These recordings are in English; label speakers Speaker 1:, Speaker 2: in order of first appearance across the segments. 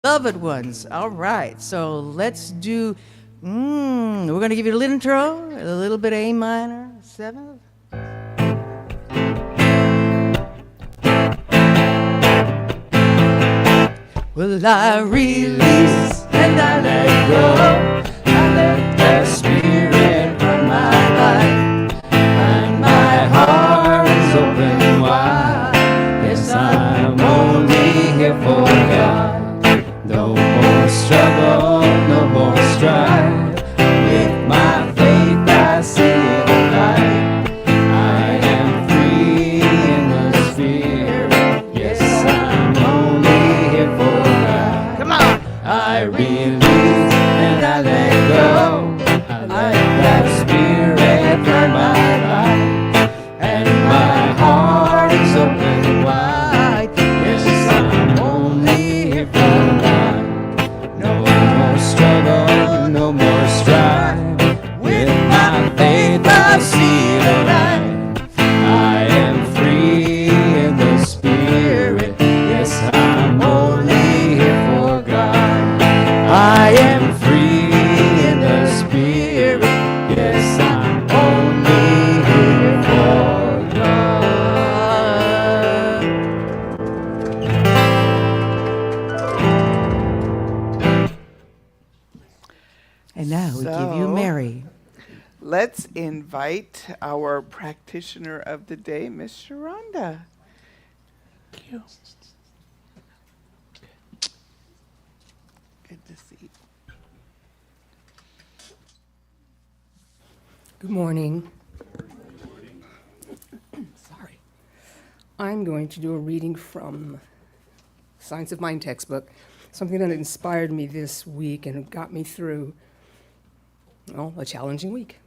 Speaker 1: Beloved ones. All right, so let's do. We're going to give you a little intro, a little bit of A minor, seventh. Well, I release and I let go. I let the Spirit run my life, and my heart is open wide. Yes, I'm only here for God. No more struggle, no more strife. With my faith I see the light. I am free in the Spirit. Yes, I'm only here for God. Come on! I release and I let go. I let that Spirit run my life, and my heart is open wide. Yes, I'm only here for God. No more struggle, no more strife. With my faith I see the light. I am free in the Spirit. Yes, I'm only here for God. I am free in the Spirit. Yes, I'm only here for God. And now we give you Mary.
Speaker 2: Let's invite our practitioner of the day, Miss Sharonda. Thank you. Good to see you.
Speaker 3: Good morning. Sorry. I'm going to do a reading from Science of Mind textbook, something that inspired me this week and got me through, well, a challenging week.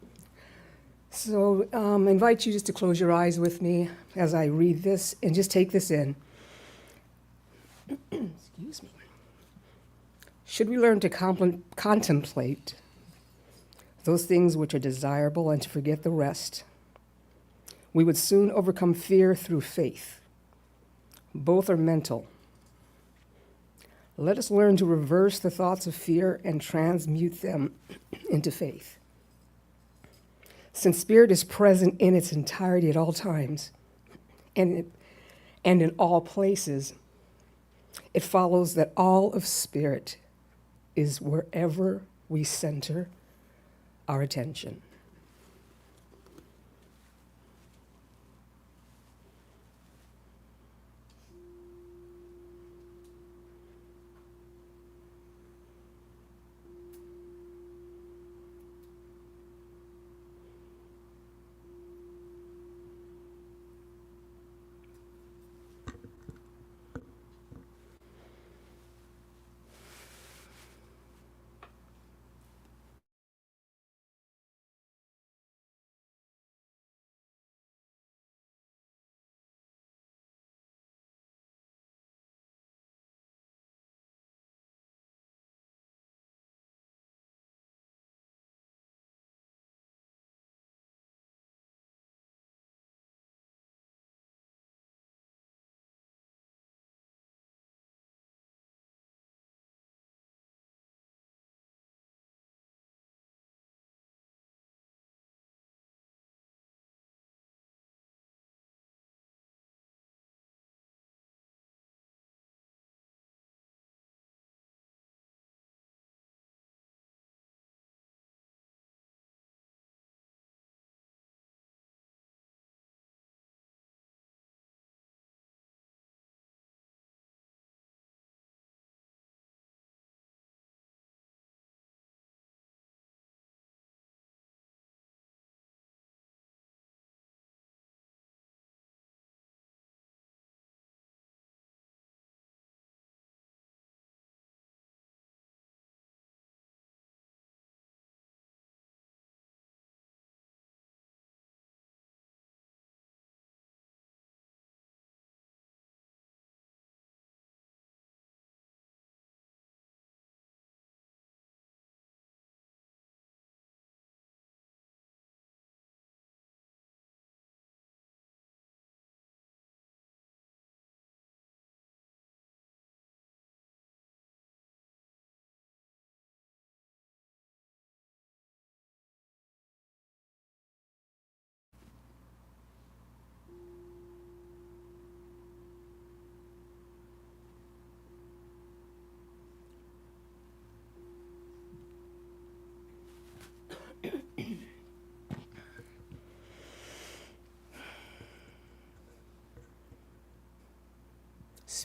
Speaker 3: So I invite you just to close your eyes with me as I read this and just take this in. Excuse me. Should we learn to contemplate those things which are desirable and to forget the rest, we would soon overcome fear through faith. Both are mental. Let us learn to reverse the thoughts of fear and transmute them into faith. Since spirit is present in its entirety at all times and in all places, it follows that all of spirit is wherever we center our attention.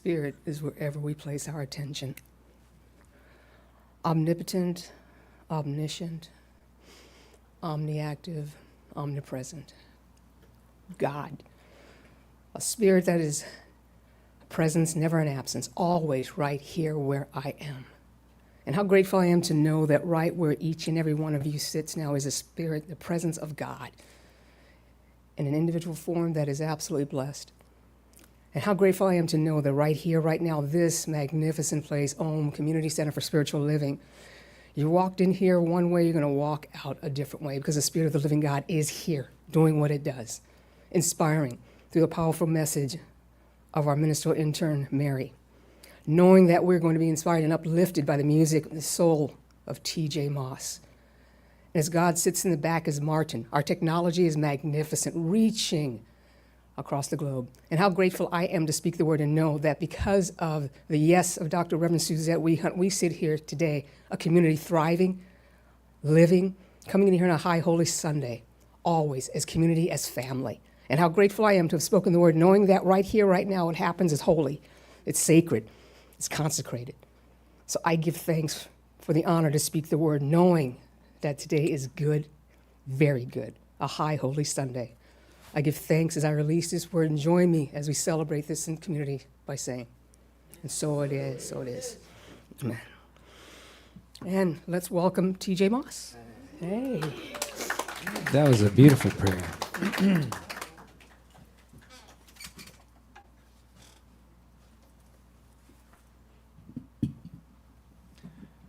Speaker 3: Spirit is wherever we place our attention. Omnipotent, omniscient, omniactive, omnipresent. God. A spirit that is a presence, never an absence, always right here where I am. And how grateful I am to know that right where each and every one of you sits now is a spirit, the presence of God, in an individual form that is absolutely blessed. And how grateful I am to know that right here, right now, this magnificent place, Om Community Center for Spiritual Living, you walked in here one way, you're going to walk out a different way, because the Spirit of the living God is here doing what it does, inspiring through the powerful message of our ministerial intern, Mary, knowing that we're going to be inspired and uplifted by the music and the soul of T.J. Moss. And as God sits in the back as Martin, our technology is magnificent, reaching across the globe. And how grateful I am to speak the word and know that because of the yes of Dr. Reverend Suzette Hunt, we sit here today, a community thriving, living, coming in here on a high holy Sunday, always as community, as family. And how grateful I am to have spoken the word, knowing that right here, right now, what happens is holy, it's sacred, it's consecrated. So I give thanks for the honor to speak the word, knowing that today is good, very good, a high holy Sunday. I give thanks as I release this word, and join me as we celebrate this in community by saying, and so it is, so it is. Amen. And let's welcome T.J. Moss. Hey.
Speaker 1: That was a beautiful prayer.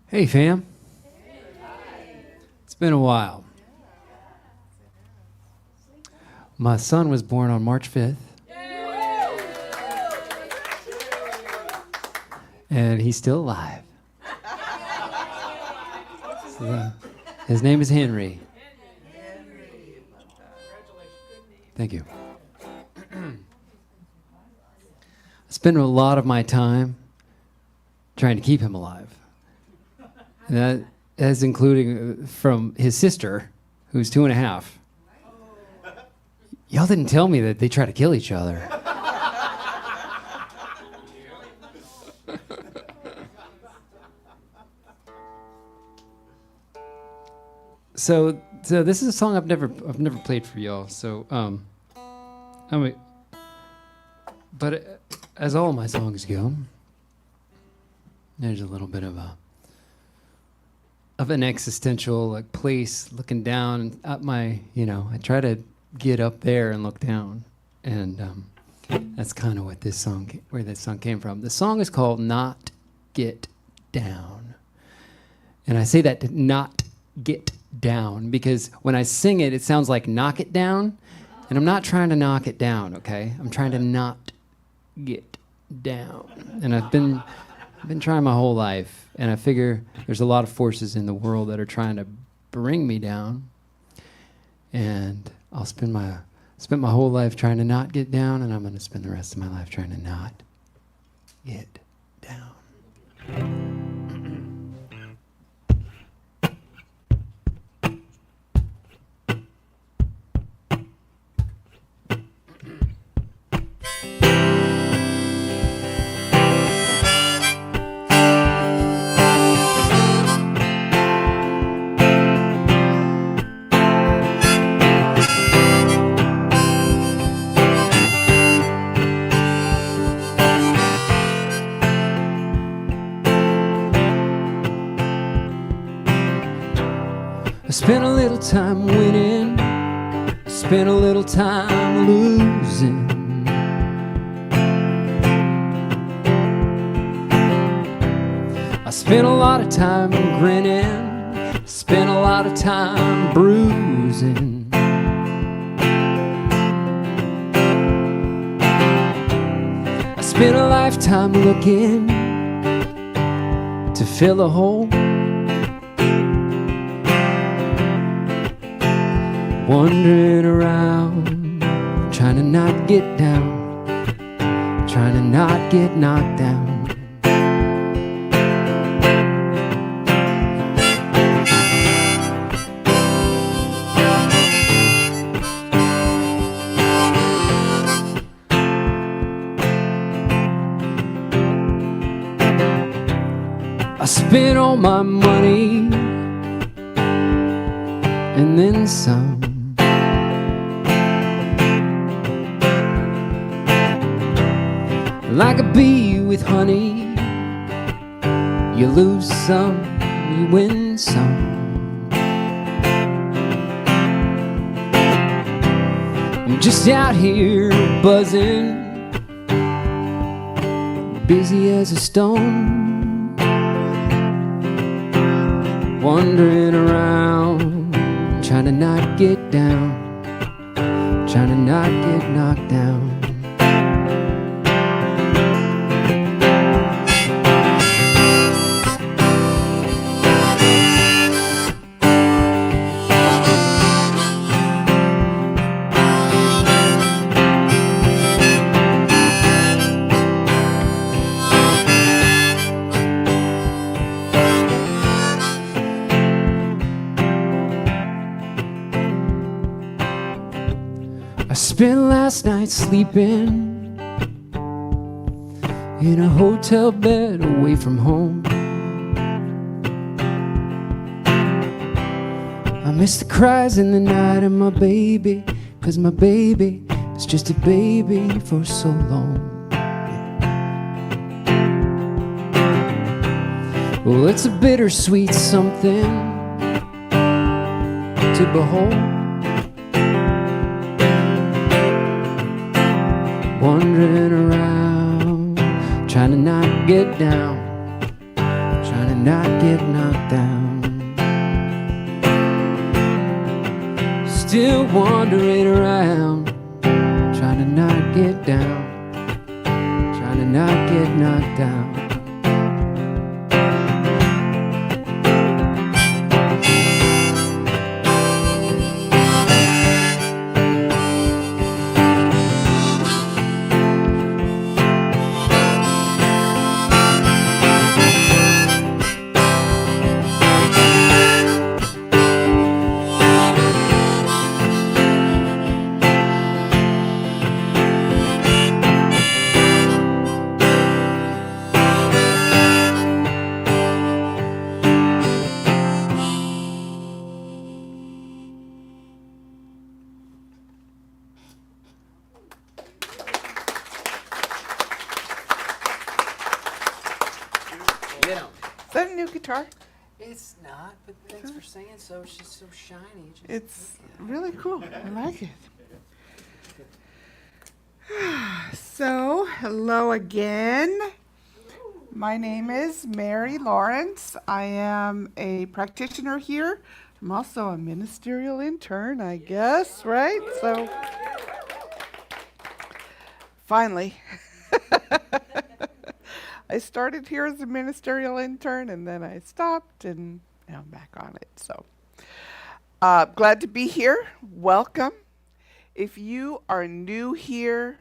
Speaker 1: Hey, fam. It's been a while. My son was born on March 5th. And he's still alive. So, his name is Henry. Thank you. I spend a lot of my time trying to keep him alive. And that is including from his sister, who's 2.5. Y'all didn't tell me that they try to kill each other. So this is a song I've never played for y'all. So but as all my songs go, there's a little bit of an existential like place, looking down at my, I try to get up there and look down, and that's kind of what where this song came from. The song is called "Not Get Down," and I say that to not get down because when I sing it, it sounds like knock it down, and I'm not trying to knock it down. Okay, I'm trying to not get down, and I've been trying my whole life, and I figure there's a lot of forces in the world that are trying to bring me down, and I'll spend my whole life trying to not get down, and I'm going to spend the rest of my life trying to not get down. Spent a little time winning, spent a little time losing. I spent a lot of time grinning, spent a lot of time bruising. I spent a lifetime looking to fill a hole, wandering around, trying to not get down, trying to not get knocked down. spent all my money and then some. Like a bee with honey, you lose some, you win some. I'm just out here buzzing, busy as a stone, wandering around, trying to not get down, trying to not get knocked down. I spent last night sleeping in a hotel bed away from home. I miss the cries in the night of my baby, 'cause my baby was just a baby for so long. Well, it's a bittersweet something to behold, wandering around, trying to not get down, trying to not get knocked down. Still wandering around, trying to not get down, trying to not get knocked down.
Speaker 2: Is that a new guitar?
Speaker 1: It's not, but thanks for saying so. It's just so shiny.
Speaker 2: It's really cool. I like it. So, hello again. My name is Mary Lawrence. I am a practitioner here. I'm also a ministerial intern, I guess, right? So, finally. I started here as a ministerial intern, and then I stopped, and now I'm back on it. So, glad to be here. Welcome. If you are new here,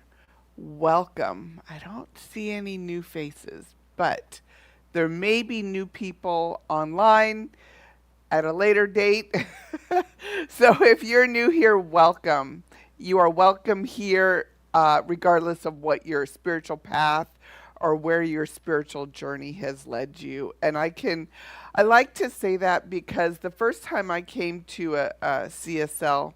Speaker 2: welcome. I don't see any new faces, but there may be new people online at a later date. So if you're new here, welcome. You are welcome here regardless of what your spiritual path or where your spiritual journey has led you. And I like to say that because the first time I came to a CSL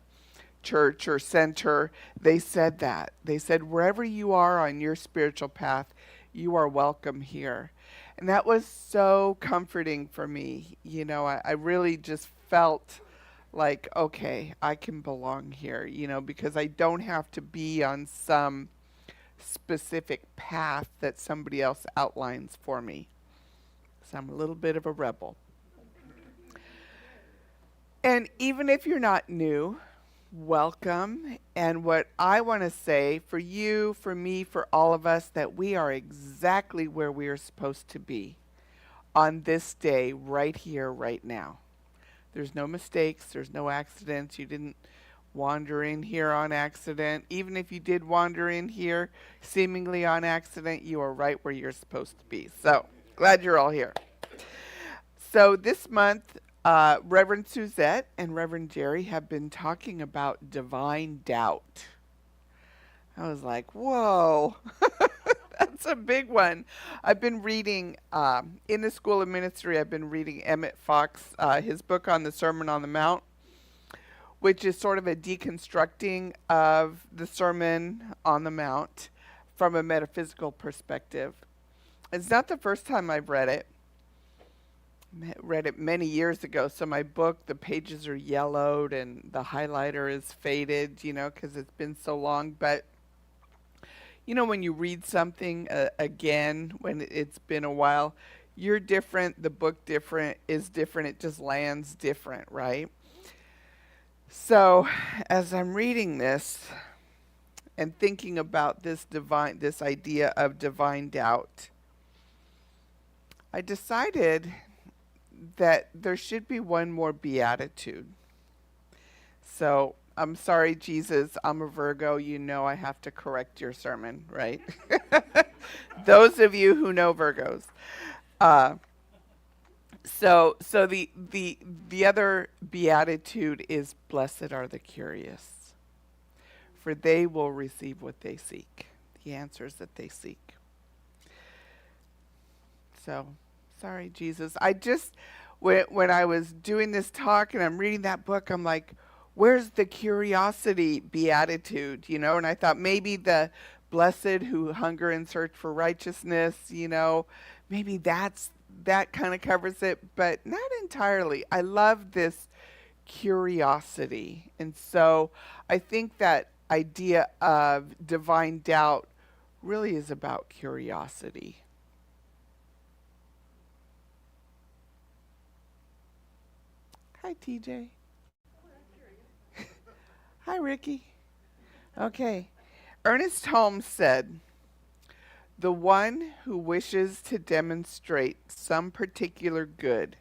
Speaker 2: church or center, they said that. They said, wherever you are on your spiritual path, you are welcome here. And that was so comforting for me. You know, I really just felt like, okay, I can belong here, you know, because I don't have to be on some specific path that somebody else outlines for me. So I'm a little bit of a rebel. And even if you're not new, welcome. And what I want to say for you, for me, for all of us, that we are exactly where we are supposed to be on this day, right here, right now. There's no mistakes. There's no accidents. You didn't wander in here on accident. Even if you did wander in here seemingly on accident, you are right where you're supposed to be. So glad you're all here. So this month, Reverend Suzette and Reverend Jerry have been talking about divine doubt. I was like, whoa, That's a big one. I've been reading, in the School of Ministry, I've been reading Emmett Fox, his book on the Sermon on the Mount, which is sort of a deconstructing of the Sermon on the Mount from a metaphysical perspective. It's not the first time I've read it. Read it many years ago, so my book, the pages are yellowed and the highlighter is faded, because it's been so long. But when you read something again, when it's been a while, you're different, the book is different, it just lands different, right? So as I'm reading this and thinking about this idea of divine doubt, I decided that there should be one more beatitude. So I'm sorry, Jesus, I'm a Virgo. I have to correct your sermon, right? Those of you who know Virgos. So the other beatitude is, blessed are the curious, for they will receive what they seek, the answers that they seek. So, sorry, Jesus. When I was doing this talk and I'm reading that book, I'm like, where's the curiosity beatitude, And I thought maybe the blessed who hunger and search for righteousness, maybe that kind of covers it, but not entirely. I love this curiosity. And so I think that idea of divine doubt really is about curiosity. Hi, TJ. Hi, Ricky. Okay. Ernest Holmes said, "The one who wishes to demonstrate some particular good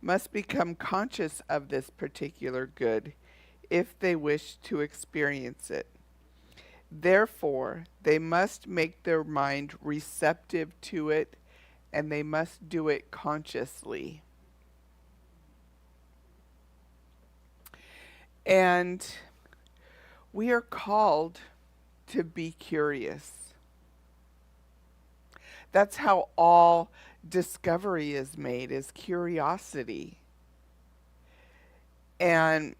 Speaker 2: must become conscious of this particular good if they wish to experience it. Therefore, they must make their mind receptive to it, and they must do it consciously." And we are called to be curious. That's how all discovery is made, is curiosity. And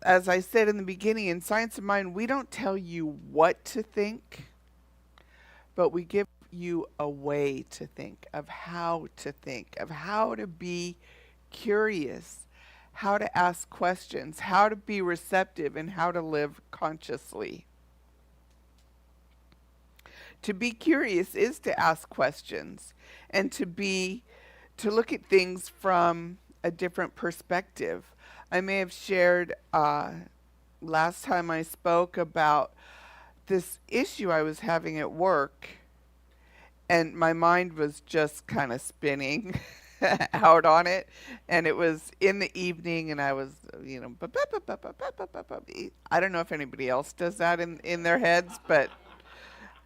Speaker 2: as I said in the beginning, in Science of Mind, we don't tell you what to think, but we give you a way to think, of how to be curious, how to ask questions, how to be receptive, and how to live consciously. To be curious is to ask questions and to look at things from a different perspective. I may have shared last time I spoke about this issue I was having at work, and my mind was just kind of spinning out on it, and it was in the evening, and I was, I don't know if anybody else does that in their heads, but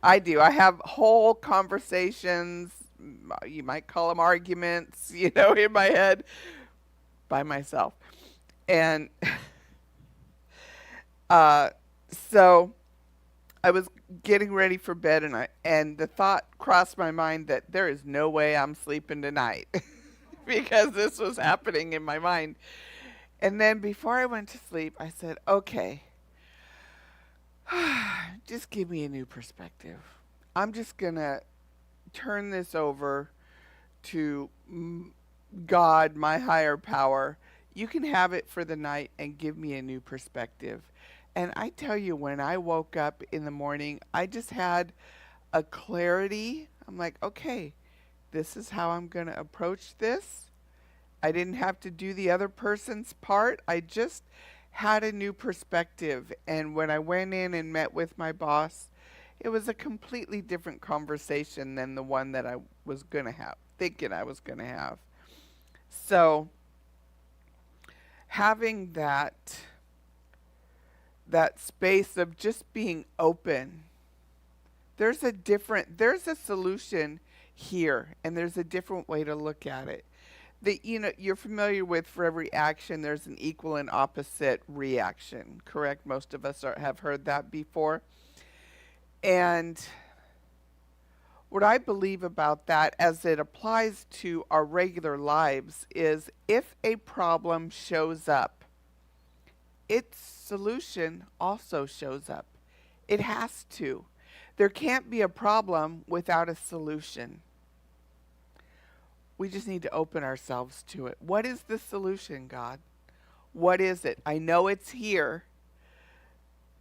Speaker 2: I do. I have whole conversations, you might call them arguments, in my head by myself. And so I was getting ready for bed, and the thought crossed my mind that there is no way I'm sleeping tonight because this was happening in my mind. And then before I went to sleep, I said, okay, just give me a new perspective. I'm just going to turn this over to God, my higher power. You can have it for the night and give me a new perspective. And I tell you, when I woke up in the morning, I just had a clarity. I'm like, okay, this is how I'm going to approach this. I didn't have to do the other person's part. I just had a new perspective. And when I went in and met with my boss, it was a completely different conversation than the one that I was going to have, thinking I was going to have. So having that space of just being open, there's a solution here, and there's a different way to look at it. You're familiar with, for every action, there's an equal and opposite reaction, correct? Most of us have heard that before. And What I believe about that as it applies to our regular lives is if a problem shows up, its solution also shows up. It has to. There can't be a problem without a solution. We just need to open ourselves to it. What is the solution, God? What is it? I know it's here.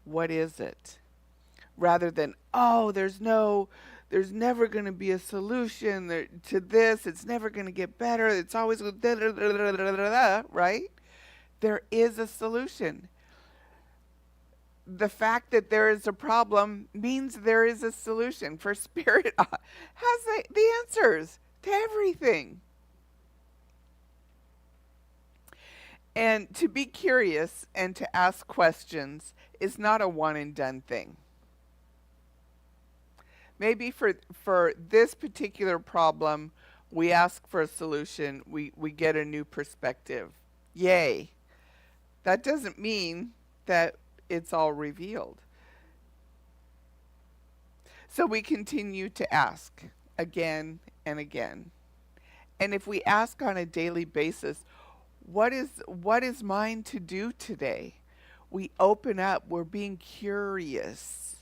Speaker 2: What is it? Rather than, oh, there's never going to be a solution to this. It's never going to get better. It's always right? There is a solution. The fact that there is a problem means there is a solution. For Spirit has the answers to everything. And to be curious and to ask questions is not a one and done thing. Maybe for this particular problem, we ask for a solution, we get a new perspective. Yay. That doesn't mean that it's all revealed. So we continue to ask again and again. And if we ask on a daily basis, what is mine to do today? We open up, we're being curious,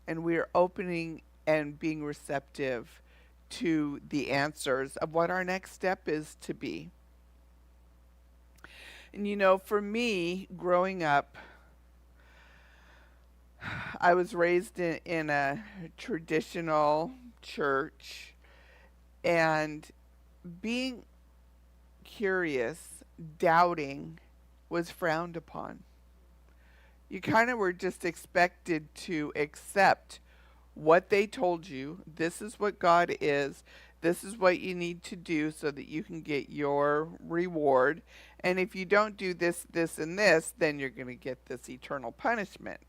Speaker 2: and we're opening and being receptive to the answers of what our next step is to be. And you know, for me, growing up, I was raised in a traditional church, and being curious, doubting, was frowned upon. You kind of were just expected to accept what they told you. This is what God is. This is what you need to do so that you can get your reward. And if you don't do this, this, and this, then you're going to get this eternal punishment.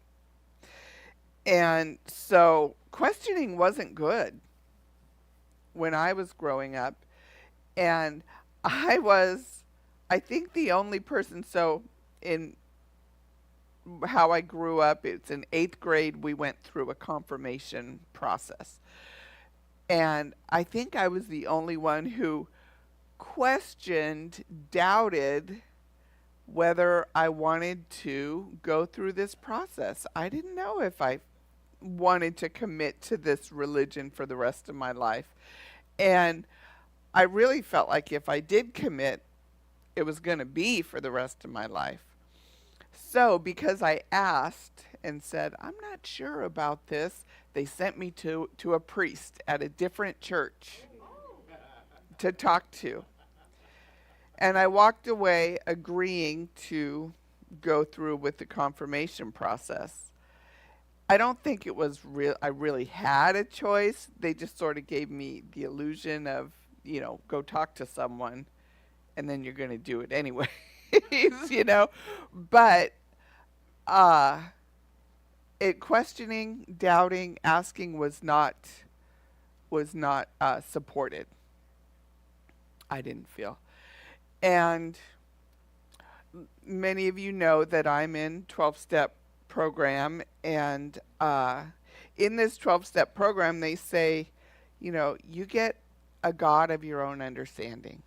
Speaker 2: And so questioning wasn't good when I was growing up. And I think the only person, so in how I grew up, it's in 8th grade, we went through a confirmation process. And I think I was the only one who questioned, doubted whether I wanted to go through this process. I didn't know if I wanted to commit to this religion for the rest of my life. And I really felt like if I did commit, it was going to be for the rest of my life. So because I asked and said, I'm not sure about this, they sent me to a priest at a different church to talk to. And I walked away agreeing to go through with the confirmation process. I don't think it was real. I really had a choice. They just sort of gave me the illusion of, go talk to someone and then you're going to do it anyway. But questioning, doubting, asking was not supported. I didn't feel. And many of you know that I'm in 12-step program, and in this 12-step program they say, you get a God of your own understanding,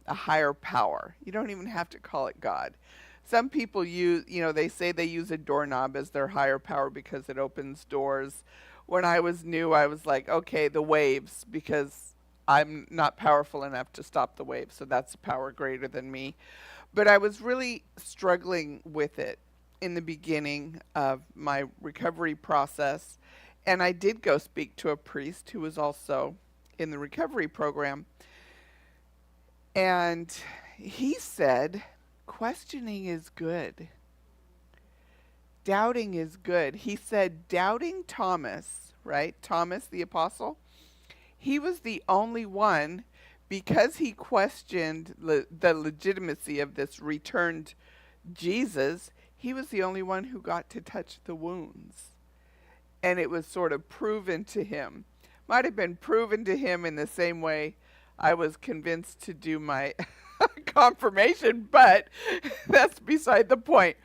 Speaker 2: a higher power. You don't even have to call it God. Some people use, they say they use a doorknob as their higher power because it opens doors. When I was new, I was like, okay, the waves, because I'm not powerful enough to stop the waves, so that's a power greater than me. But I was really struggling with it in the beginning of my recovery process, and I did go speak to a priest who was also in the recovery program, and he said, questioning is good. Doubting is good. He said, doubting Thomas, right? Thomas the apostle, he was the only one, because he questioned the legitimacy of this returned Jesus, he was the only one who got to touch the wounds. And it was sort of proven to him. Might have been proven to him in the same way I was convinced to do my confirmation, but that's beside the point.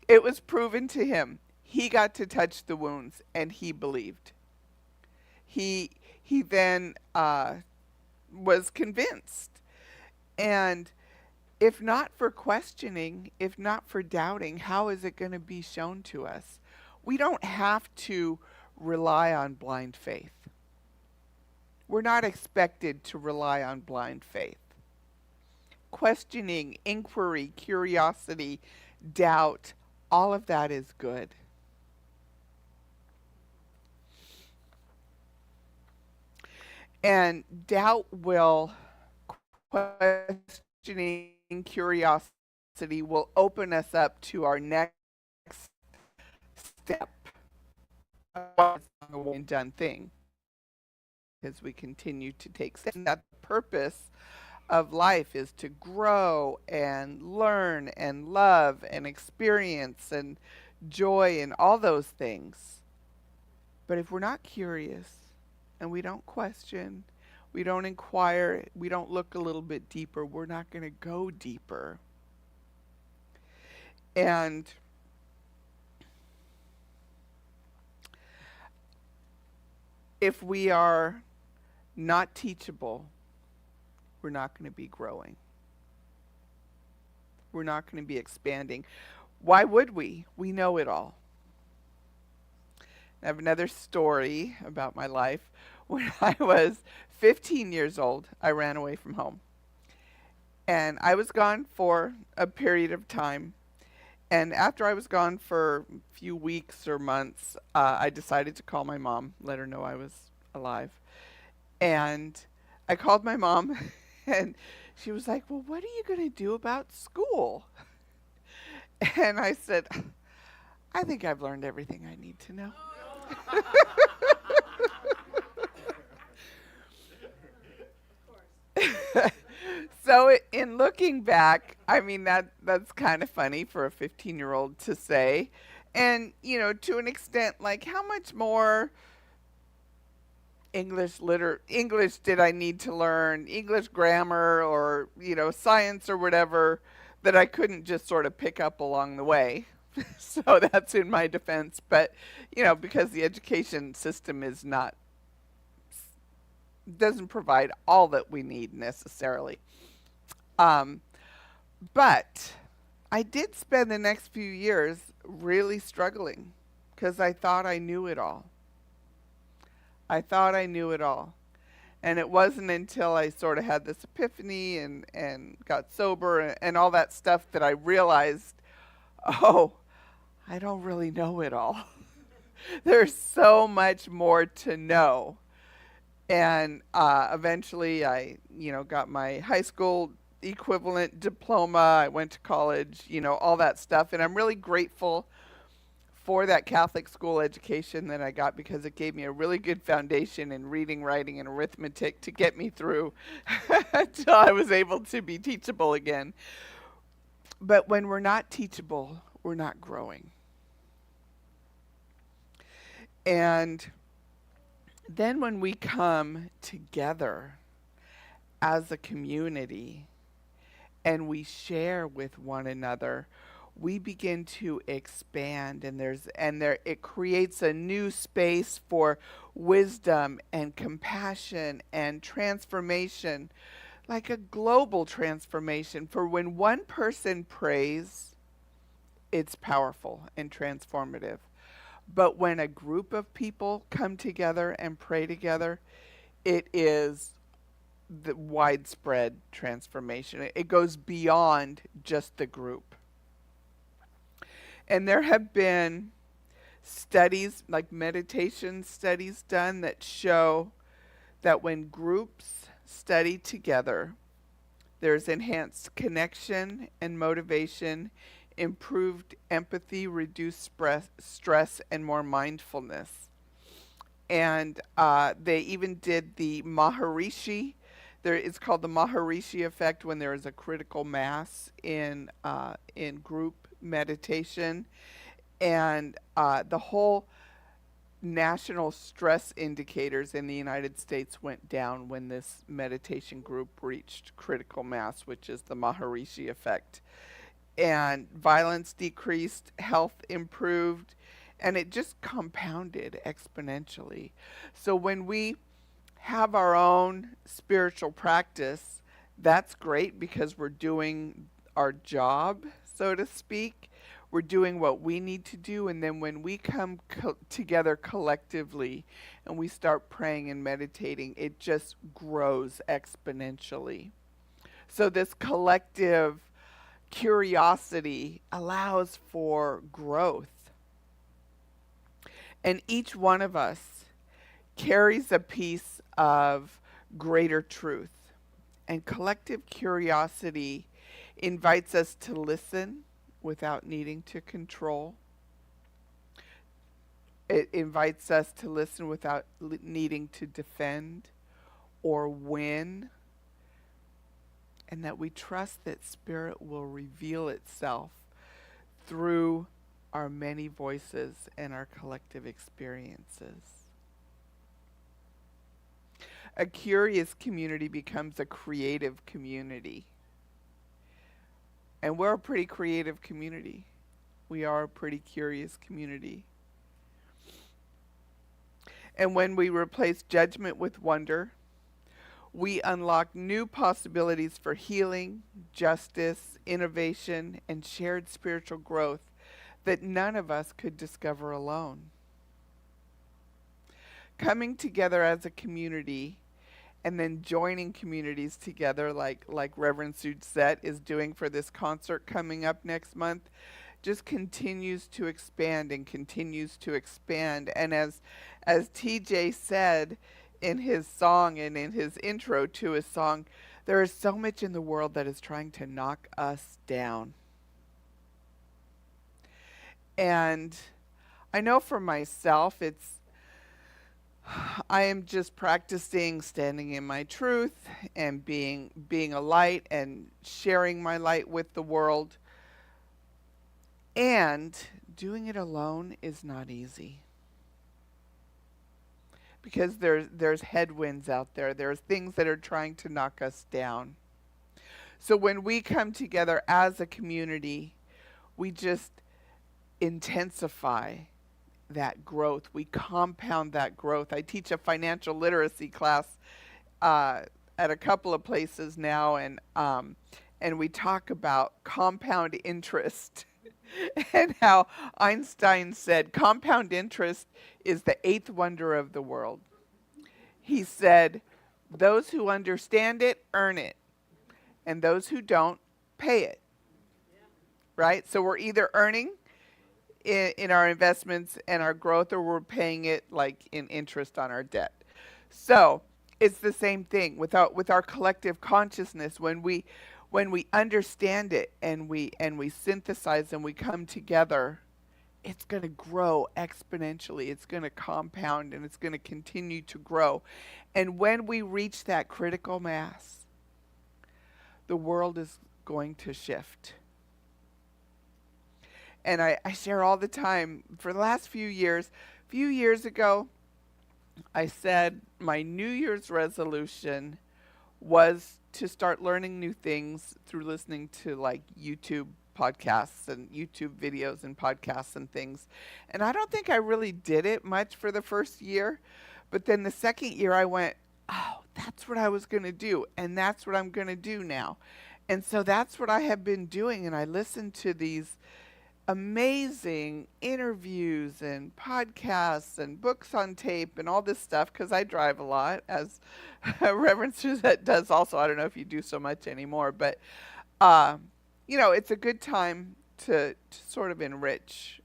Speaker 2: It was proven to him. He got to touch the wounds, and he believed. He he then was convinced. And if not for questioning, if not for doubting, how is it going to be shown to us? We don't have to rely on blind faith. We're not expected to rely on blind faith. Questioning, inquiry, curiosity, doubt, all of that is good. And doubt will, questioning, curiosity will open us up to our next step. It's not a one and done thing as we continue to take steps. And that the purpose of life is to grow and learn and love and experience and joy and all those things. But if we're not curious and we don't question, we don't inquire, we don't look a little bit deeper, we're not going to go deeper. And if we are not teachable, we're not going to be growing. We're not going to be expanding. Why would we? We know it all. I have another story about my life. When I was 15 years old, I ran away from home. And I was gone for a period of time. And after I was gone for a few weeks or months, I decided to call my mom, let her know I was alive. And I called my mom, and she was like, "Well, what are you going to do about school?" And I said, "I think I've learned everything I need to know." So in looking back, I mean, that's kind of funny for a 15-year-old to say. And, to an extent, like, how much more English did I need to learn, English grammar or, science or whatever, that I couldn't just sort of pick up along the way. So that's in my defense. But, because the education system doesn't provide all that we need necessarily. But I did spend the next few years really struggling because I thought I knew it all. I thought I knew it all. And it wasn't until I sort of had this epiphany and got sober and all that stuff that I realized, oh, I don't really know it all. There's so much more to know. And eventually I, got my high school equivalent diploma. I went to college, all that stuff. And I'm really grateful for that Catholic school education that I got because it gave me a really good foundation in reading, writing, and arithmetic to get me through until I was able to be teachable again. But when we're not teachable, we're not growing. And then when we come together as a community and we share with one another, we begin to expand, and it creates a new space for wisdom and compassion and transformation, like a global transformation. For when one person prays, it's powerful and transformative. But when a group of people come together and pray together, it is the widespread transformation. It goes beyond just the group. And there have been studies, like meditation studies done, that show that when groups study together, there's enhanced connection and motivation, improved empathy, reduced stress, and more mindfulness. And they even did the Maharishi. It's called the Maharishi effect when there is a critical mass in group meditation. And the whole national stress indicators in the United States went down when this meditation group reached critical mass, which is the Maharishi effect. And violence decreased, health improved, and it just compounded exponentially. So when we have our own spiritual practice, that's great because we're doing our job, so to speak. We're doing what we need to do. And then when we come together collectively and we start praying and meditating, it just grows exponentially. So this collective curiosity allows for growth. And each one of us carries a piece of greater truth. And collective curiosity invites us to listen without needing to control. It invites us to listen without needing to defend or win. And that we trust that Spirit will reveal itself through our many voices and our collective experiences. A curious community becomes a creative community. And we're a pretty creative community. We are a pretty curious community. And when we replace judgment with wonder, we unlock new possibilities for healing, justice, innovation, and shared spiritual growth that none of us could discover alone. Coming together as a community and then joining communities together like Reverend Suzette is doing for this concert coming up next month just continues to expand and continues to expand. And as TJ said in his song and in his intro to his song, there is so much in the world that is trying to knock us down. And I know for myself, I am just practicing standing in my truth and being a light and sharing my light with the world. And doing it alone is not easy. Because there's headwinds out there. There's things that are trying to knock us down. So when we come together as a community, we just intensify that growth. We compound that growth. I teach a financial literacy class at a couple of places now, and we talk about compound interest and how Einstein said compound interest is the eighth wonder of the world. He said, those who understand it earn it, and those who don't pay it. Right? So we're either earning in our investments and our growth, or we're paying it like in interest on our debt. So it's the same thing with our collective consciousness. When we understand it and we synthesize and we come together, it's going to grow exponentially. It's going to compound and it's going to continue to grow. And when we reach that critical mass, the world is going to shift. And I share all the time, for the last few years ago, I said my New Year's resolution was to start learning new things through listening to like YouTube podcasts and YouTube videos and podcasts and things. And I don't think I really did it much for the first year. But then the second year I went, oh, that's what I was going to do. And that's what I'm going to do now. And so that's what I have been doing. And I listened to these amazing interviews and podcasts and books on tape and all this stuff because I drive a lot, as Reverend Suzette does also. I don't know if you do so much anymore, but it's a good time to sort of enrich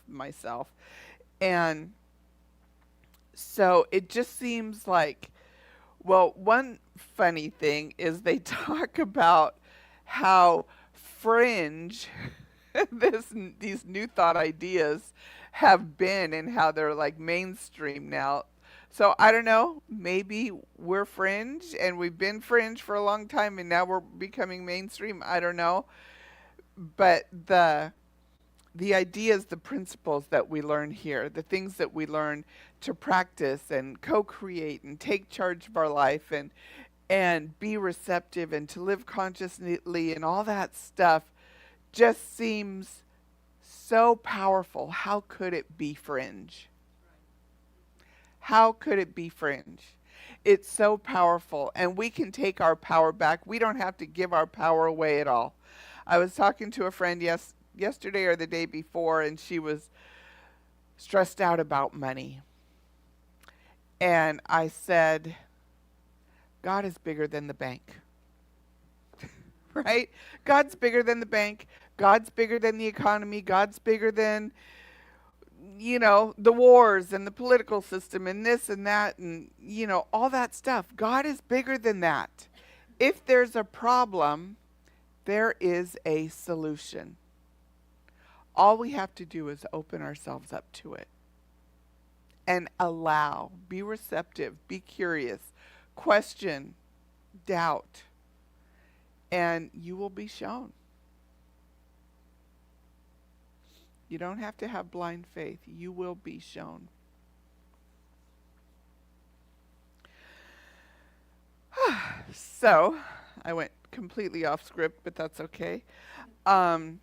Speaker 2: myself. And so it just seems like, well, one funny thing is they talk about how fringe these new thought ideas have been and how they're like mainstream now. So I don't know, maybe we're fringe and we've been fringe for a long time and now we're becoming mainstream. I don't know. But the ideas, the principles that we learn here, the things that we learn to practice and co-create and take charge of our life and be receptive and to live consciously and all that stuff just seems so powerful. How could it be fringe? How could it be fringe? It's so powerful, and we can take our power back. We don't have to give our power away at all. I was talking to a friend yesterday or the day before, and she was stressed out about money. And I said, God is bigger than the bank, right? God's bigger than the bank. God's bigger than the economy. God's bigger than, the wars and the political system and this and that and, all that stuff. God is bigger than that. If there's a problem, there is a solution. All we have to do is open ourselves up to it and allow, be receptive, be curious, question, doubt, and you will be shown. You don't have to have blind faith. You will be shown. So, I went completely off script, but that's okay. The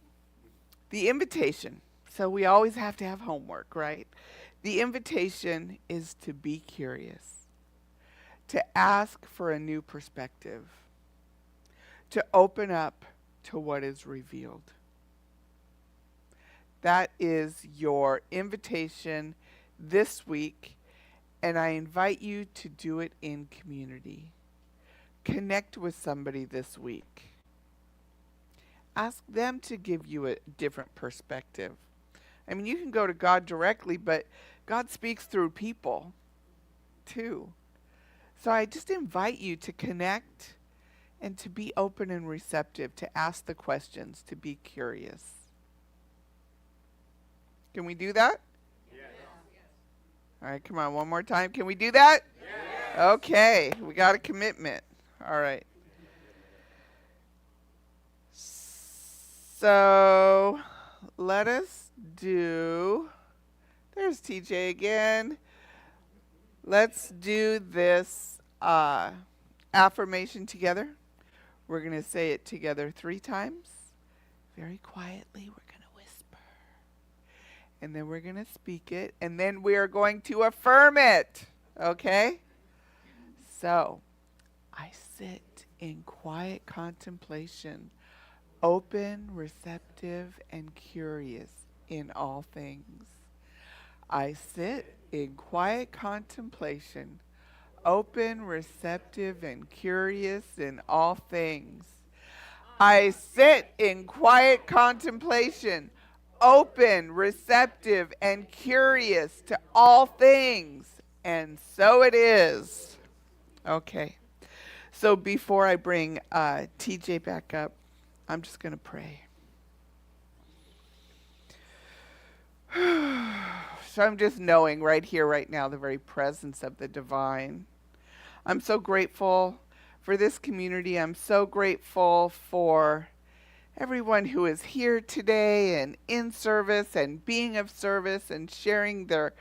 Speaker 2: invitation. So we always have to have homework, right? The invitation is to be curious, to ask for a new perspective, to open up to what is revealed. That is your invitation this week, and I invite you to do it in community. Connect with somebody this week. Ask them to give you a different perspective. I mean, you can go to God directly, but God speaks through people too. So I just invite you to connect and to be open and receptive, to ask the questions, to be curious. Can we do that? Yes. All right, come on, one more time. Can we do that? Yes. Okay, we got a commitment. All right. So let us do, there's TJ again. Let's do this affirmation together. We're going to say it together 3 times. Very quietly, we're going to whisper. And then we're going to speak it. And then we are going to affirm it. Okay? So, I sit in quiet contemplation, open, receptive, and curious in all things. I sit in quiet contemplation, open, receptive, and curious in all things. I sit in quiet contemplation, open, receptive, and curious to all things. And so it is. Okay. So before I bring TJ back up, I'm just going to pray. So I'm just knowing right here, right now, the very presence of the divine. I'm so grateful for this community. I'm so grateful for everyone who is here today and in service and being of service and sharing their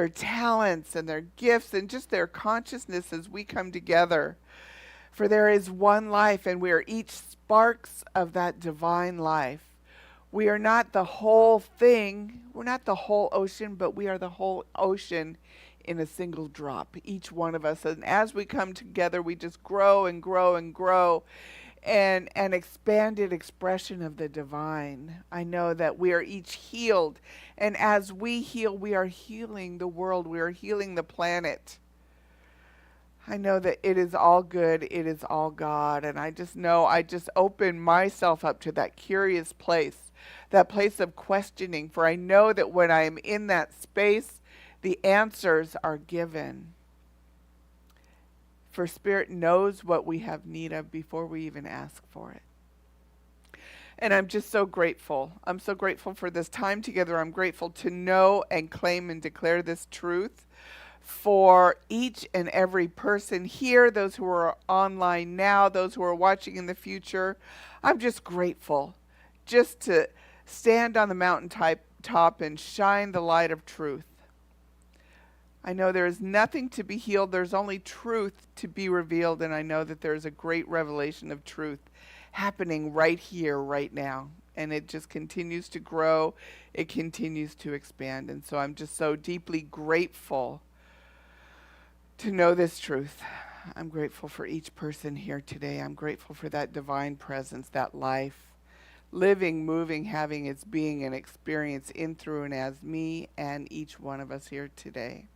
Speaker 2: talents and their gifts and just their consciousness as we come together. For there is one life, and we are each sparks of that divine life. We are not the whole thing. We're not the whole ocean, but we are the whole ocean in a single drop, each one of us. And as we come together, we just grow and grow and grow, and an expanded expression of the divine. I know that we are each healed, and as we heal, we are healing the world. We are healing the planet. I know that it is all good, it is all God, and I just know I just open myself up to that curious place, that place of questioning, for I know that when I am in that space, the answers are given. For Spirit knows what we have need of before we even ask for it. And I'm just so grateful. I'm so grateful for this time together. I'm grateful to know and claim and declare this truth for each and every person here, those who are online now, those who are watching in the future. I'm just grateful just to stand on the mountaintop and shine the light of truth. I know there is nothing to be healed. There's only truth to be revealed, and I know that there is a great revelation of truth happening right here, right now. And it just continues to grow. It continues to expand. And so I'm just so deeply grateful to know this truth. I'm grateful for each person here today. I'm grateful for that divine presence, that life, living, moving, having its being and experience in, through, and as me and each one of us here today.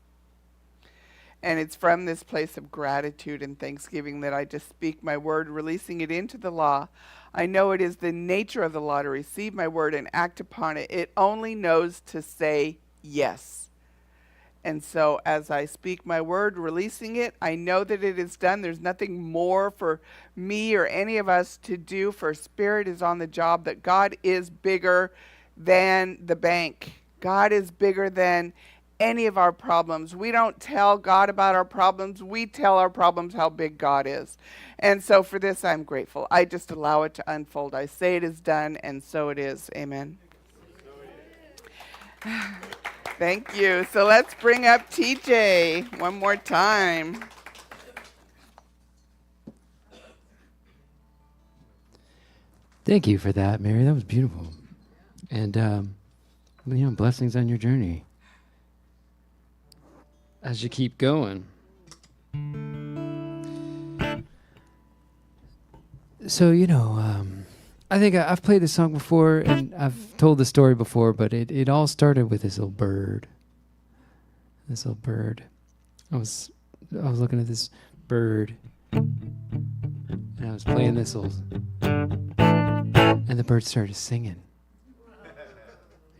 Speaker 2: And it's from this place of gratitude and thanksgiving that I just speak my word, releasing it into the law. I know it is the nature of the law to receive my word and act upon it. It only knows to say yes. And so as I speak my word, releasing it, I know that it is done. There's nothing more for me or any of us to do, for Spirit is on the job, that God is bigger than the bank. God is bigger than any of our problems. We don't tell God about our problems. We tell our problems how big God is. And so for this, I'm grateful. I just allow it to unfold. I say it is done, and so it is. Amen. Thank you. So let's bring up TJ one more time.
Speaker 1: Thank you for that, Mary. That was beautiful. And, blessings on your journey as you keep going. So, I think I've played this song before, and I've told the story before, but it all started with this little bird. This little bird. I was looking at this bird, and I was playing this little, and the bird started singing.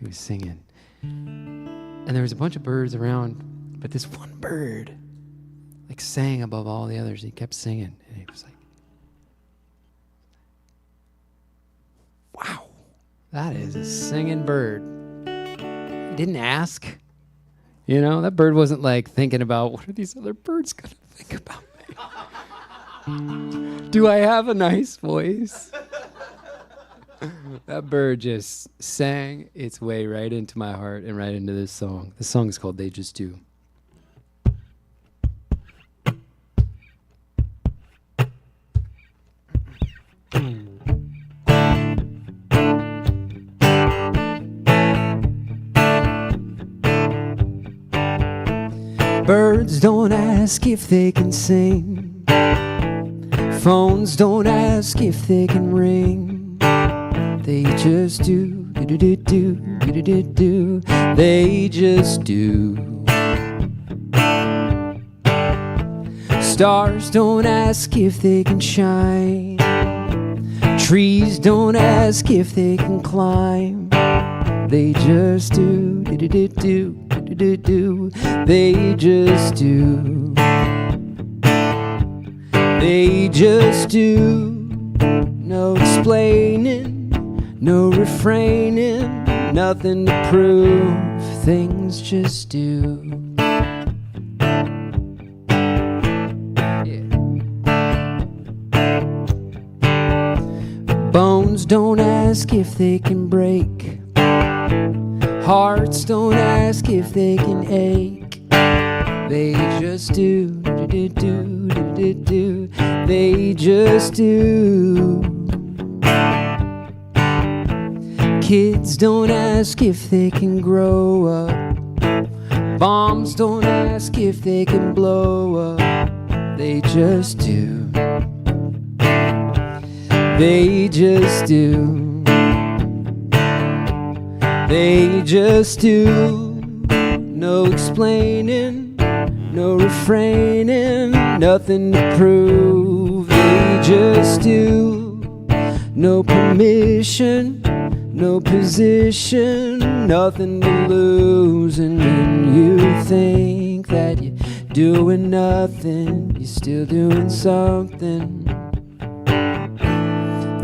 Speaker 1: He was singing. And there was a bunch of birds around, but this one bird, sang above all the others. He kept singing, and he was like, wow, that is a singing bird. He didn't ask. That bird wasn't thinking about, what are these other birds going to think about me? Do I have a nice voice? That bird just sang its way right into my heart and right into this song. This song is called They Just Do. Birds don't ask if they can sing. Phones don't ask if they can ring. They just do, do-do-do-do, do-do-do-do. They just do. Stars don't ask if they can shine. Trees don't ask if they can climb. They just do, do-do-do-do, do-do-do. They just do. They just do. No explaining, no refraining, nothing to prove. Things just do. Yeah. Bones don't ask if they can break. Hearts don't ask if they can ache. They just do, do, do, do, do, do. They just do. Kids don't ask if they can grow up. Bombs don't ask if they can blow up. They just do. They just do. They just do. No explaining, no refraining, nothing to prove. They just do. No permission, no position, nothing to lose. And when you think that you're doing nothing, you're still doing something.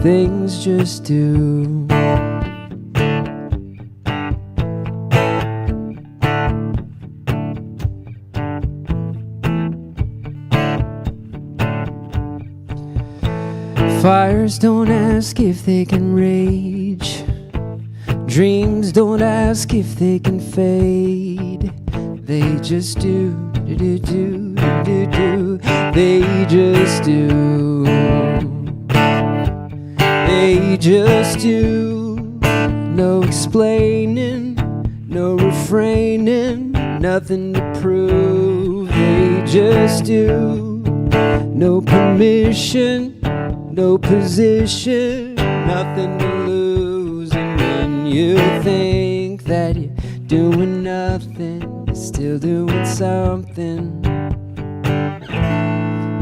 Speaker 1: Things just do. Fires don't ask if they can rage. Dreams don't ask if they can fade. They just do, do, do, do, do, do. They just do. They just do. No explaining, no refraining, nothing to prove. They just do. No permission, no position, nothing to lose. And when you think that you're doing nothing, you're still doing something.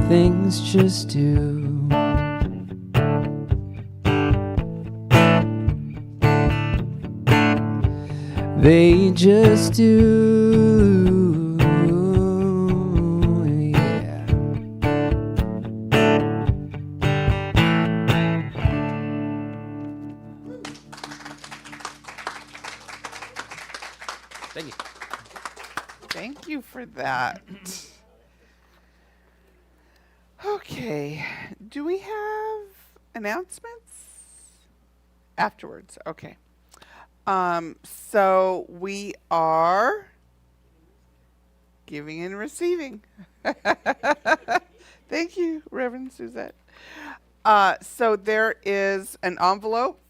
Speaker 1: Things just do. They just do. Yeah. Thank you.
Speaker 2: Thank you for that. Okay. Do we have announcements? Afterwards. Okay. So we are giving and receiving. Thank you, Reverend Suzette. So there is an envelope,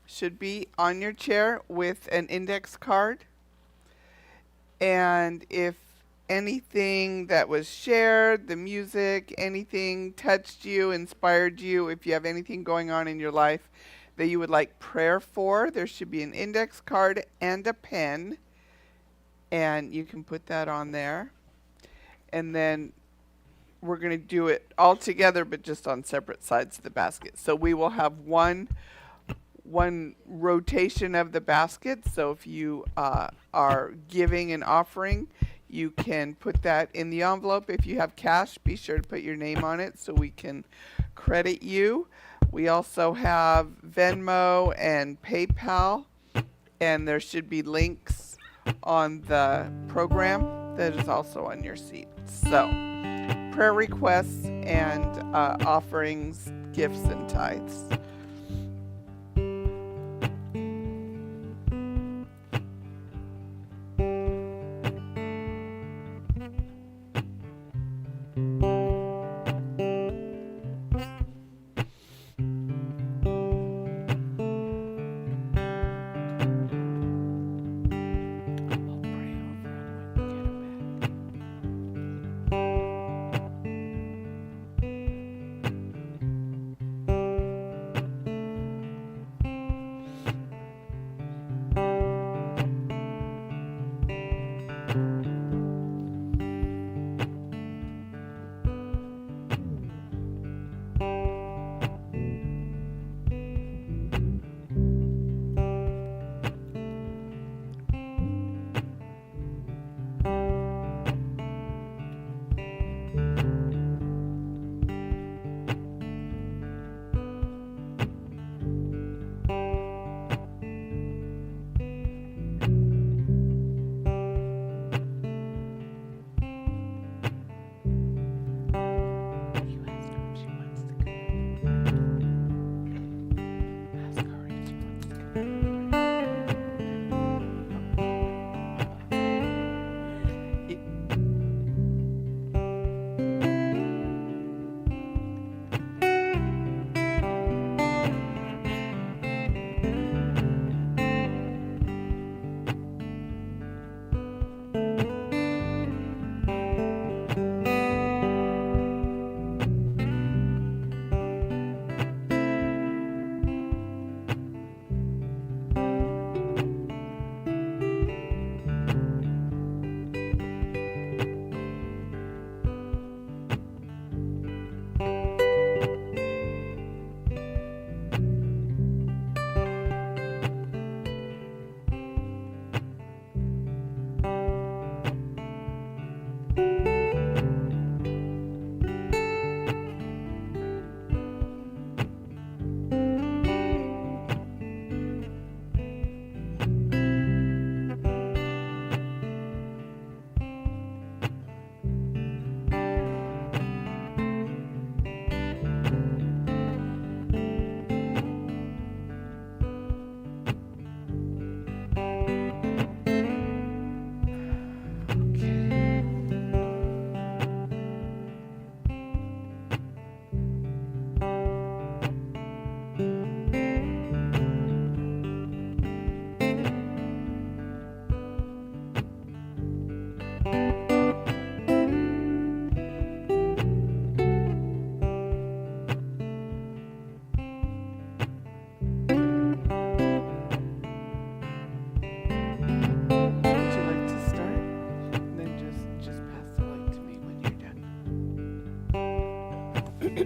Speaker 2: should be on your chair with an index card. And if anything that was shared, the music, anything touched you, inspired you, if you have anything going on in your life that you would like prayer for, there should be an index card and a pen. And you can put that on there. And then we're going to do it all together, but just on separate sides of the basket. So we will have one rotation of the basket. So if you are giving an offering, you can put that in the envelope. If you have cash, be sure to put your name on it so we can credit you. We also have Venmo and PayPal, and there should be links on the program that is also on your seat. So prayer requests and offerings, gifts, and tithes.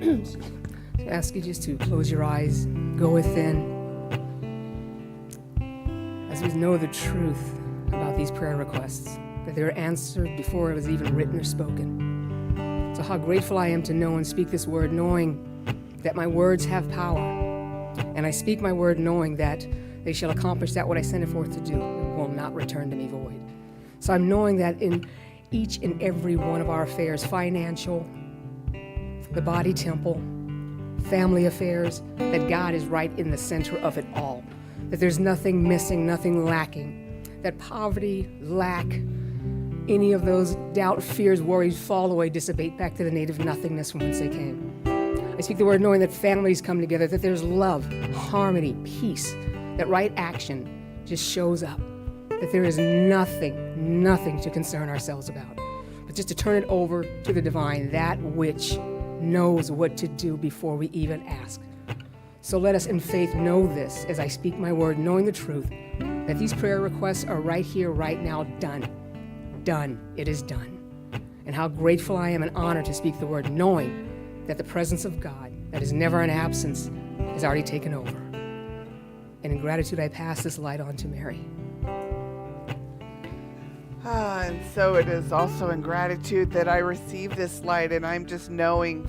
Speaker 3: I ask you just to close your eyes, go within, as we know the truth about these prayer requests, that they were answered before it was even written or spoken. So how grateful I am to know and speak this word, knowing that my words have power. And I speak my word knowing that they shall accomplish that what I send it forth to do. It will not return to me void. So I'm knowing that in each and every one of our affairs, financial, the body temple, family affairs, that God is right in the center of it all. That there's nothing missing, nothing lacking. That poverty, lack, any of those doubt, fears, worries fall away, dissipate back to the native nothingness from whence they came. I speak the word knowing that families come together, that there's love, harmony, peace, that right action just shows up, that there is nothing to concern ourselves about, but just to turn it over to the divine, that which knows what to do before we even ask. So let us in faith know this as I speak my word, knowing the truth, that these prayer requests are right here, right now, done. Done. It is done. And how grateful I am and honored to speak the word, knowing that the presence of God, that is never an absence, has already taken over. And in gratitude, I pass this light on to Mary.
Speaker 2: And so it is also in gratitude that I receive this light, and I'm just knowing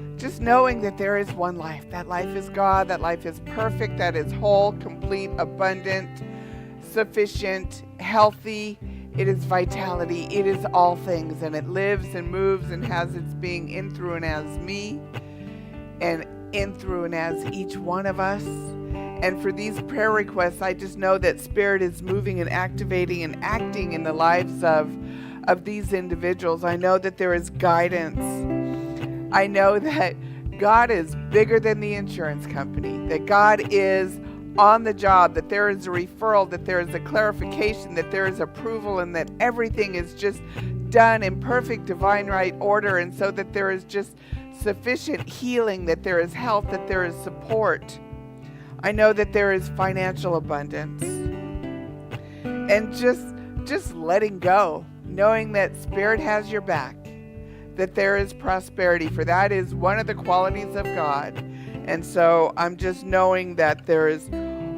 Speaker 2: that there is one life. That life is God, that life is perfect, that is whole, complete, abundant, sufficient, healthy. It is vitality. It is all things, and it lives and moves and has its being in, through, and as me, and in, through, and as each one of us. And for these prayer requests, I just know that Spirit is moving and activating and acting in the lives of these individuals. I know that there is guidance. I know that God is bigger than the insurance company, that God is on the job, that there is a referral, that there is a clarification, that there is approval, and that everything is just done in perfect divine right order, and so that there is just sufficient healing, that there is health, that there is support. I know that there is financial abundance. And just letting go, knowing that Spirit has your back, that there is prosperity, for that is one of the qualities of God. And so I'm just knowing that there is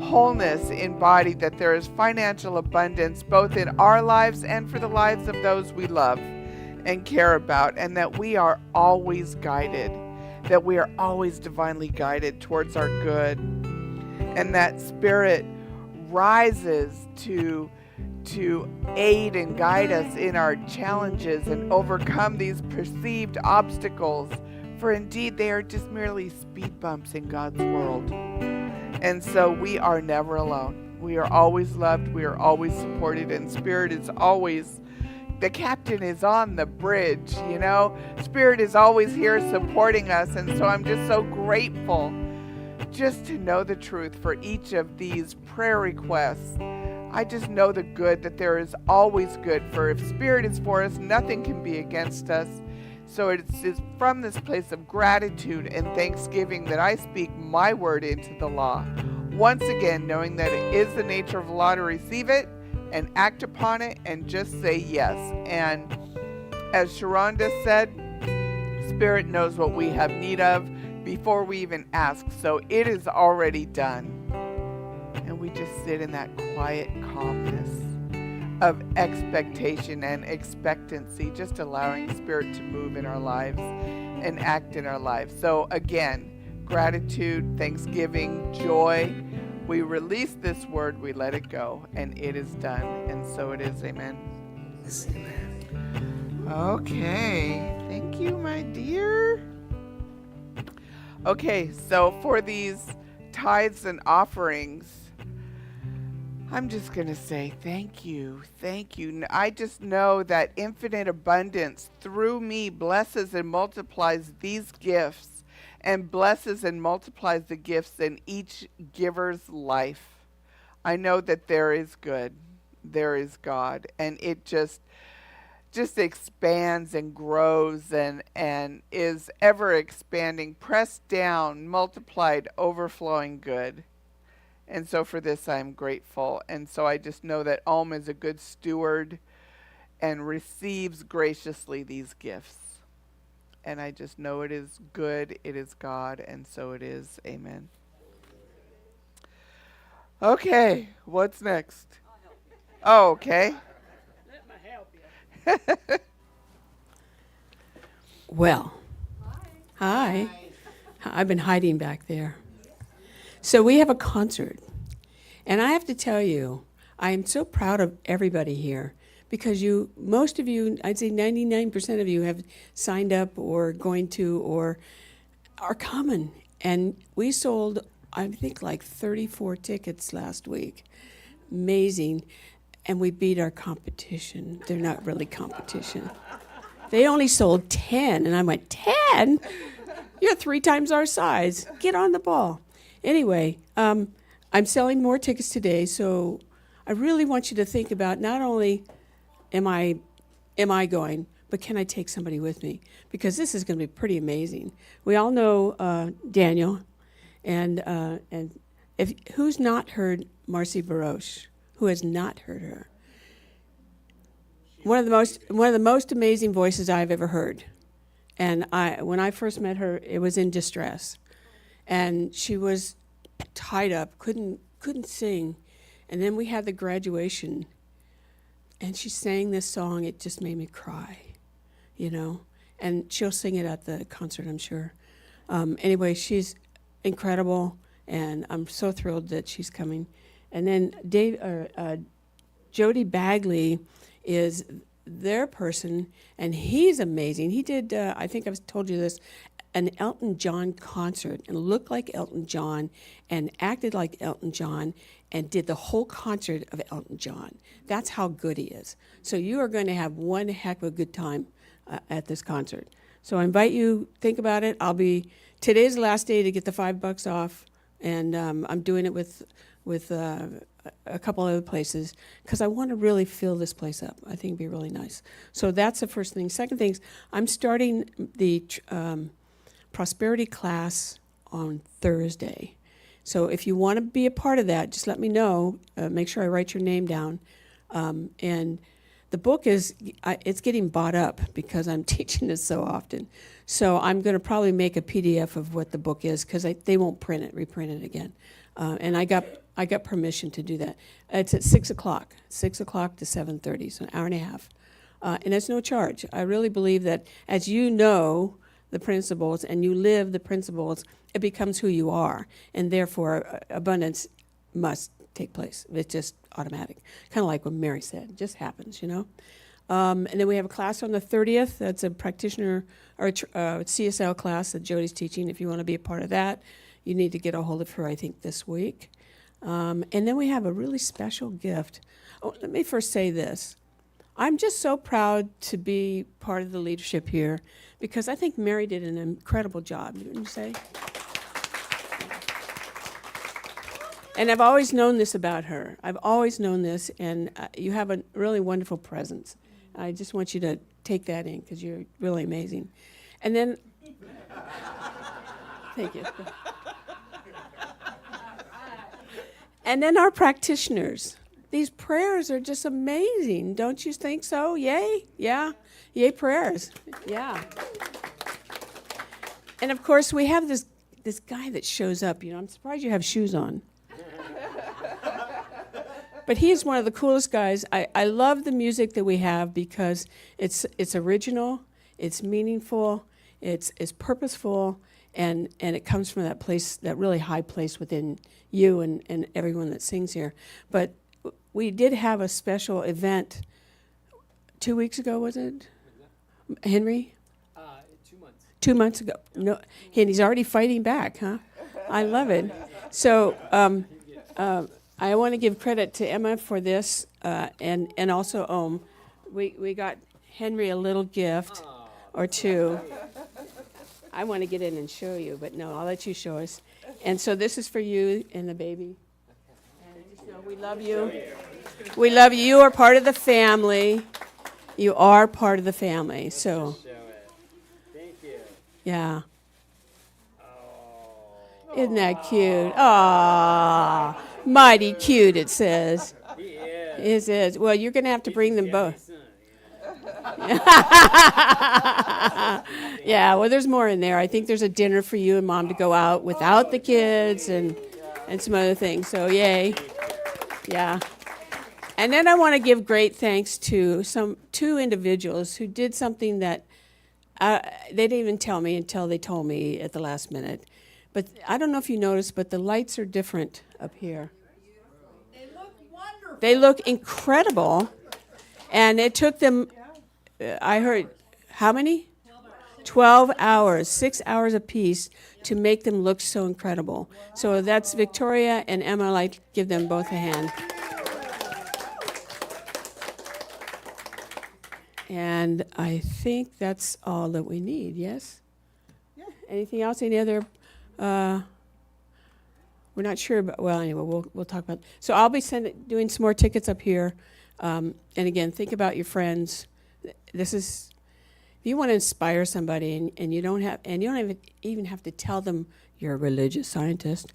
Speaker 2: wholeness in body, that there is financial abundance both in our lives and for the lives of those we love and care about, and that we are always guided, that we are always divinely guided towards our good, and that Spirit rises to aid and guide us in our challenges and overcome these perceived obstacles, for indeed they are just merely speed bumps in God's world. And so we are never alone. We are always loved. We are always supported. And Spirit is always, the captain is on the bridge, you know. Spirit is always here supporting us. And so I'm just so grateful just to know the truth for each of these prayer requests. I just know the good, that there is always good. For if Spirit is for us, nothing can be against us. So it's from this place of gratitude and thanksgiving that I speak my word into the law. Once again, knowing that it is the nature of the law to receive it and act upon it and just say yes. And as Sharonda said, Spirit knows what we have need of before we even ask. So it is already done. And we just sit in that quiet calmness of expectation and expectancy, just allowing Spirit to move in our lives and act in our lives. So again, gratitude, thanksgiving, joy. We release this word, we let it go, and it is done. And so it is. Amen.
Speaker 3: Yes, amen.
Speaker 2: Okay. Thank you, my dear. Okay, so for these tithes and offerings, I'm just going to say thank you. Thank you. I just know that infinite abundance through me blesses and multiplies these gifts, and blesses and multiplies the gifts in each giver's life. I know that there is good. There is God. And it just expands and grows and is ever expanding, pressed down, multiplied, overflowing good. And so for this, I'm grateful. And so I just know that Om is a good steward and receives graciously these gifts. and I just know it is good, it is God, and so it is. Amen. Okay, what's next? Oh, okay.
Speaker 4: Well, hi. I've been hiding back there. So we have a concert. And I have to tell you, I am so proud of everybody here because most of you, I'd say 99% of you have signed up or going to or are coming. And we sold, I think, like 34 tickets last week. Amazing. And we beat our competition. They're not really competition. They only sold 10. And I went, 10? You're 3 times our size. Get on the ball. Anyway, I'm selling more tickets today, so I really want you to think about not only am I going, but can I take somebody with me? Because this is going to be pretty amazing. We all know Daniel, and if who's not heard Marcy Baroche? Who has not heard her? One of the most amazing voices I've ever heard. And when I first met her, it was in distress, and she was tied up, couldn't sing, and then we had the graduation, and she sang this song. It just made me cry, And she'll sing it at the concert, I'm sure. Anyway, she's incredible, and I'm so thrilled that she's coming. And then Jody Bagley is their person, and he's amazing. He did, I think I've told you this, an Elton John concert, and looked like Elton John and acted like Elton John and did the whole concert of Elton John. That's how good he is. So you are going to have one heck of a good time at this concert. So I invite you, think about it. Today's the last day to get the $5 off, and I'm doing it with a couple other places because I want to really fill this place up. I think it'd be really nice. So that's the first thing. Second thing is I'm starting the prosperity class on Thursday. So if you want to be a part of that, just let me know. Make sure I write your name down. And the book it's getting bought up because I'm teaching this so often. So I'm going to probably make a PDF of what the book is because they won't reprint it again. And I got permission to do that. It's at 6 o'clock to 7:30, so an hour and a half. And it's no charge. I really believe that as you know the principles and you live the principles, it becomes who you are. And therefore, abundance must take place. It's just automatic. Kind of like what Mary said. It just happens, And then we have a class on the 30th. That's a practitioner or CSL class that Jody's teaching. If you want to be a part of that, you need to get a hold of her, I think, this week. And then we have a really special gift. Oh, let me first say this. I'm just so proud to be part of the leadership here because I think Mary did an incredible job, wouldn't you say? And I've always known this about her. I've always known this, and you have a really wonderful presence. I just want you to take that in because you're really amazing. And then, thank you. And then our practitioners. These prayers are just amazing. Don't you think so? Yay? Yeah. Yay prayers. Yeah. And of course, we have this guy that shows up. I'm surprised you have shoes on. But he is one of the coolest guys. I love the music that we have because it's original, it's meaningful, it's purposeful, and it comes from that place, that really high place within you and everyone that sings here. But we did have a special event 2 weeks ago, was it? Henry?
Speaker 1: 2 months.
Speaker 4: 2 months ago. No, and he's already fighting back, huh? I love it. So I want to give credit to Emma for this, and also we got Henry a little gift or two. I want to get in and show you, but no, I'll let you show us. And so this is for you and the baby. And just know we love you. We love you. You are part of the family. You are part of the family. So,
Speaker 1: Thank you.
Speaker 4: yeah. Isn't that cute? Aww. Mighty cute, it says.
Speaker 1: He is.
Speaker 4: It is. Well, you're going to have to bring them both.
Speaker 1: Son,
Speaker 4: Yeah, well, there's more in there. I think there's a dinner for you and Mom to go out without the kids and some other things. So, yay. Yeah. And then I want to give great thanks to two individuals who did something that they didn't even tell me until they told me at the last minute. But I don't know if you noticed, but the lights are different up here.
Speaker 5: They look wonderful.
Speaker 4: They look incredible. And it took them, I heard, how many? 12 hours, 6 hours apiece to make them look so incredible. So that's Victoria and Emma. I'd like to give them both a hand. And I think that's all that we need, yes? Yeah. Anything else? Any other? We're not sure, but well, anyway, we'll talk about. So I'll be doing some more tickets up here. And again, think about your friends. This is, if you want to inspire somebody, and you don't even have to tell them you're a religious scientist.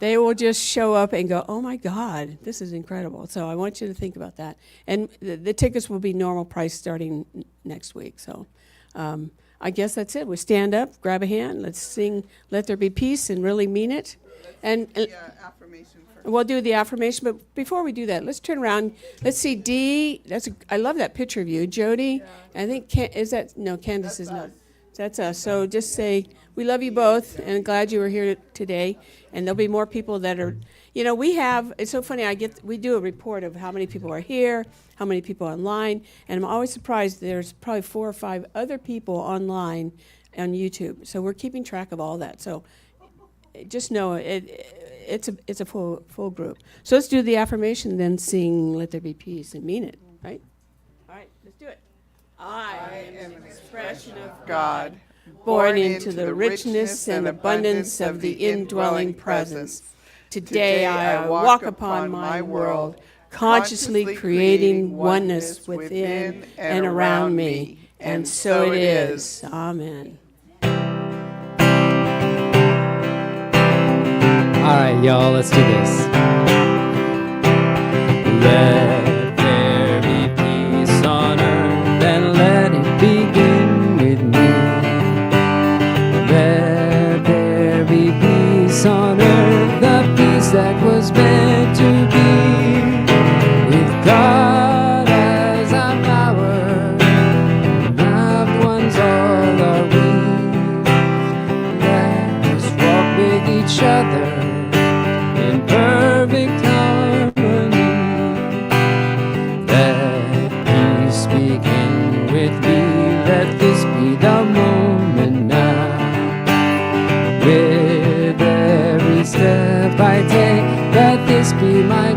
Speaker 4: They will just show up and go, oh my God, this is incredible. So I want you to think about that. And the tickets will be normal price starting next week. So I guess that's it. We stand up, grab a hand, let's sing Let There Be Peace and really mean it. And
Speaker 2: Affirmation first.
Speaker 4: we'll do the affirmation, but before we do that, let's turn around. Let's see, Dee, I love that picture of you. Jody, I think, Candace is not. That's us. So just say, we love you both and glad you were here today. And there'll be more people that are, it's so funny, we do a report of how many people are here, how many people online, and I'm always surprised there's probably 4 or 5 other people online on YouTube. So we're keeping track of all that. So just know it's a full group. So let's do the affirmation, then sing Let There Be Peace and mean it, right? All right, let's do it. I am an expression of
Speaker 2: God,
Speaker 4: born into the richness and abundance of the indwelling presence. Today I walk upon my world, consciously creating oneness within and around me. And so it is. Amen.
Speaker 1: All right, y'all, let's do this. Let there be peace on earth, and let it begin with me. Let there be peace on earth, the peace that was meant to be. With God as our power, loved ones all are we. Let us walk with each other in perfect harmony. Let peace begin with me. Let this be the moment now. With every step I take, let this be my